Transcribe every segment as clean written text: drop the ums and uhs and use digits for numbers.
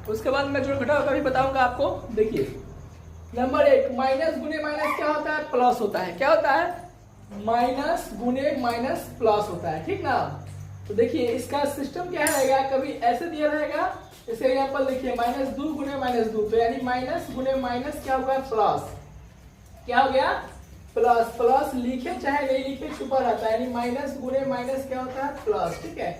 उसके बाद मैं जोड़ घटाव का भी बताऊंगा आपको। देखिए नंबर 1, माइनस गुने माइनस क्या होता है? प्लस होता है। क्या होता है? माइनस गुने माइनस प्लस होता है, ठीक ना। तो देखिए इसका सिस्टम क्या रहेगा, कभी ऐसे दिया रहेगा, इसका एग्जांपल देखिए -2 गुने -2, तो यानी माइनस गुने माइनस क्या होगा? प्लस। क्या हो गया? प्लस। प्लस लिखे चाहे नहीं लिखे छुपा रहता है, यानी माइनस गुने माइनस क्या होता है? प्लस, ठीक है।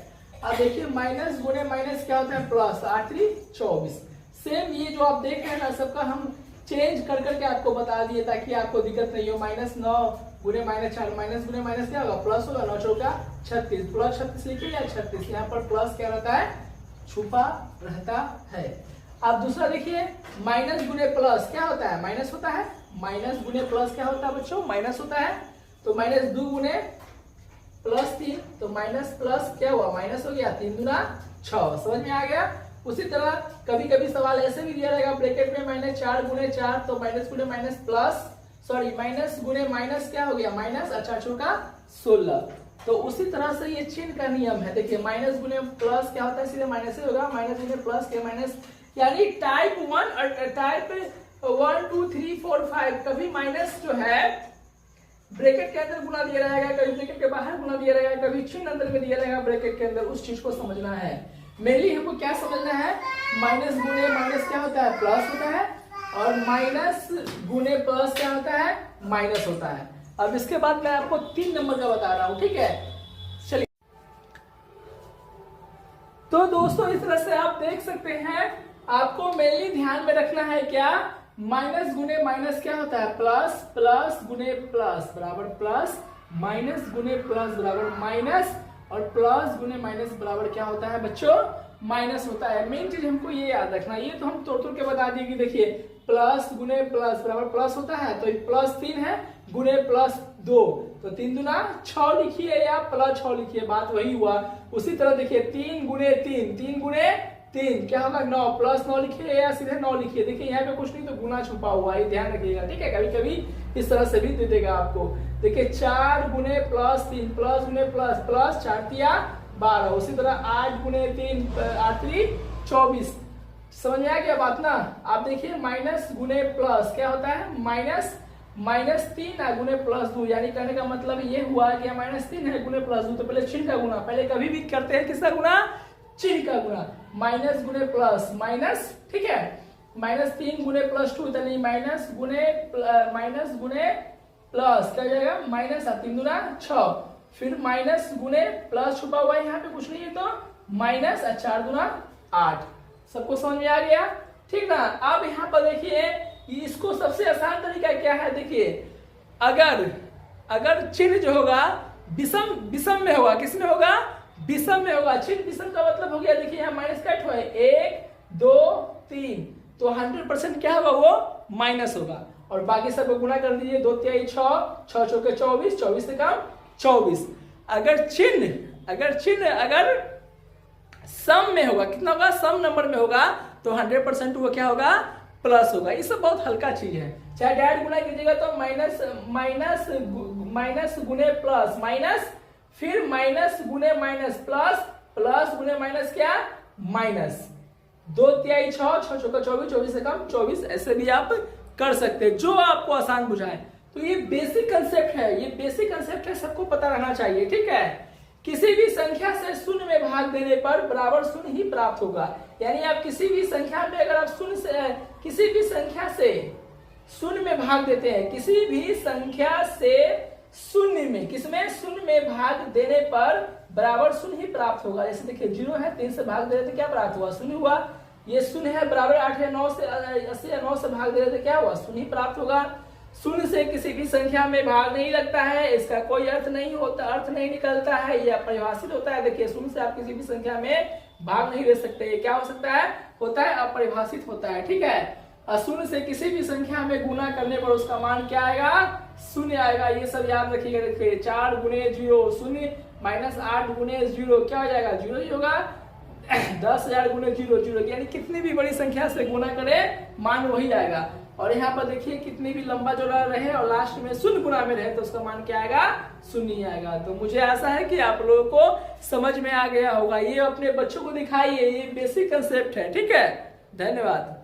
अब देखिए माइनस गुने माइनस क्या होता है? प्लस। 8 24। सेम ये जो आप देख रहे हैं ना, सबका हम चेंज कर करके आपको बता दिए ताकि आपको दिक्कत नहीं हो। -9 गुने -4, माइनस गुने माइनस क्या होगा? प्लस होगा। 9 चौका 36, प्लस 36 लिखिए या 36, यहाँ पर प्लस क्या रहता है? छुपा रहता है। अब दूसरा देखिए माइनस गुने प्लस क्या होता है? माइनस होता है। माइनस गुने प्लस क्या होता है बच्चों? माइनस होता है। तो -2 गुने +3, तो माइनस प्लस क्या हुआ? माइनस हो गया। 3 दूना 6। समझ में आ गया। उसी तरह कभी कभी सवाल ऐसे भी दिया रहेगा ब्रैकेट में -4 गुने 4, तो माइनस गुने माइनस प्लस, सॉरी माइनस गुने माइनस क्या हो गया? माइनस। 4 चौका 16। तो उसी तरह से ये चिन्ह का नियम है। देखिए माइनस गुने प्लस क्या होता है? सीधे माइनस ही होगा। माइनस गुने प्लस के माइनस, यानी टाइप 1 और टाइप 1 2 3 4 5 कभी माइनस जो है ब्रैकेट के अंदर गुना दिया रहेगा, कभी ब्रैकेट के बाहर गुना दिया रहेगा, कभी चिन्ह अंदर में दिया रहेगा ब्रैकेट के अंदर। उस चीज को समझना है। मेनली हमको क्या समझना है? माइनस गुने माइनस क्या होता है? प्लस होता है। और माइनस गुने प्लस क्या होता है? माइनस होता है। अब इसके बाद मैं आपको 3 नंबर का बता रहा हूं, ठीक है। चलिए तो दोस्तों इस तरह से आप देख सकते हैं, आपको मेनली ध्यान में रखना है क्या? माइनस गुने माइनस क्या होता है? प्लस। प्लस गुने प्लस बराबर प्लस, माइनस गुने प्लस बराबर माइनस, और प्लस गुने माइनस बराबर क्या होता है बच्चों? माइनस होता है। मेन चीज हमको ये याद रखना, ये तो हम तोड़ तोड़ के बता दिए कि देखिए प्लस गुने प्लस बराबर प्लस होता है, तो +3 है गुने +2, तो 3 दूना 6 लिखिए या +6 लिखिए, बात वही हुआ। उसी तरह देखिए 3 गुने 3, 3 गुने 3 क्या होगा? 9, +9 लिखिए या सीधे 9 लिखिए। देखिए यहाँ पे कुछ नहीं तो गुना छुपा हुआ है, ध्यान रखिएगा, ठीक है। कभी कभी इस तरह से भी दे देगा आपको। देखिए 4 गुने +3, प्लस गुने प्लस, प्लस 4 तिया 12। उसी तरह 8 गुने 3, 8 24। समझ में आ गया बात ना। आप देखिए माइनस गुने प्लस क्या होता है? माइनस। -3 गुने +2, यानी कहने का मतलब ये हुआ कि -3 है गुने +2, तो पहले चिन्ह का गुना, पहले कभी भी करते हैं किसका गुना? चिन्ह का गुना। माइनस गुने प्लस माइनस, ठीक है। -3 गुने +2, यानी माइनस गुने प्लस क्या हो जाएगा? माइनस। 3 दूना 6, फिर माइनस गुने प्लस छुपा हुआ है यहाँ पे कुछ नहीं है, तो माइनस। 4 दूना 8। सबको समझ में आ गया, ठीक ना। अब यहाँ पर देखिए इसको सबसे आसान तरीका क्या है? देखिए अगर चिन्ह जो होगा विषम में होगा, किस में होगा? विषम में होगा। चिन्ह विषम का मतलब हो गया, देखिए यहाँ माइनस कट हुआ है 1 2 3, तो 100% क्या होगा? वो माइनस होगा। और बाकी सबको गुना कर दीजिए, 2 तिहाई 6, 6 चौके 24, 24 से कम 24। अगर चिन्ह सम में होगा, कितना होगा? सम नंबर में होगा, तो 100% वो क्या होगा? प्लस होगा। ये सब बहुत हल्का चीज है। चाहे डायरेक्ट गुना कीजिएगा तो माइनस गुने प्लस माइनस, फिर माइनस गुने माइनस प्लस, प्लस गुने माइनस क्या? माइनस। 2 तिहाई 6, 6 चौका 24, 24 से कम 24। ऐसे भी आप कर सकते हैं, जो आपको आसान बुझाए। तो ये बेसिक कंसेप्ट है, सबको पता रहना चाहिए, ठीक है। किसी भी संख्या से शून्य में भाग देने पर बराबर शून्य ही प्राप्त होगा। यानी आप किसी भी संख्या में अगर आप किसी भी संख्या से शून्य में भाग देते हैं, किसी भी संख्या से शून्य में, किसमें? शून्य में भाग देने पर बराबर शून्य ही प्राप्त होगा। जैसे देखिए 0 है, 3 से भाग दे रहे थे, क्या प्राप्त हुआ? शून्य हुआ। ये शून्य है, बराबर 8 है, 9 से 80 या 9 से भाग दे रहे थे, क्या हुआ? शून्य ही प्राप्त होगा। शून्य से किसी भी संख्या में भाग नहीं लगता है, इसका कोई अर्थ नहीं निकलता है, यह अपरिभाषित होता है। देखिए शून्य से आप किसी भी संख्या में भाग नहीं ले सकते। ये क्या हो सकता है? होता है अपरिभाषित होता है, ठीक है। शून्य से किसी भी संख्या में गुना करने पर उसका मान क्या आएगा? शून्य आएगा। ये सब याद रखिएगा। देखिए 4 गुने 0 शून्य, -8 गुने 0 क्या हो जाएगा? 0 ही होगा। 10,000 गुने 0, यानी कितनी भी बड़ी संख्या से गुना करे मान वही आएगा। और यहाँ पर देखिए कितनी भी लंबा जोड़ा रहे और लास्ट में शून्य गुना में रहे, तो उसका मान क्या आएगा? शून्य ही आएगा। तो मुझे आशा है कि आप लोगों को समझ में आ गया होगा। ये अपने बच्चों को दिखाइए, ये बेसिक कंसेप्ट है, ठीक है। धन्यवाद।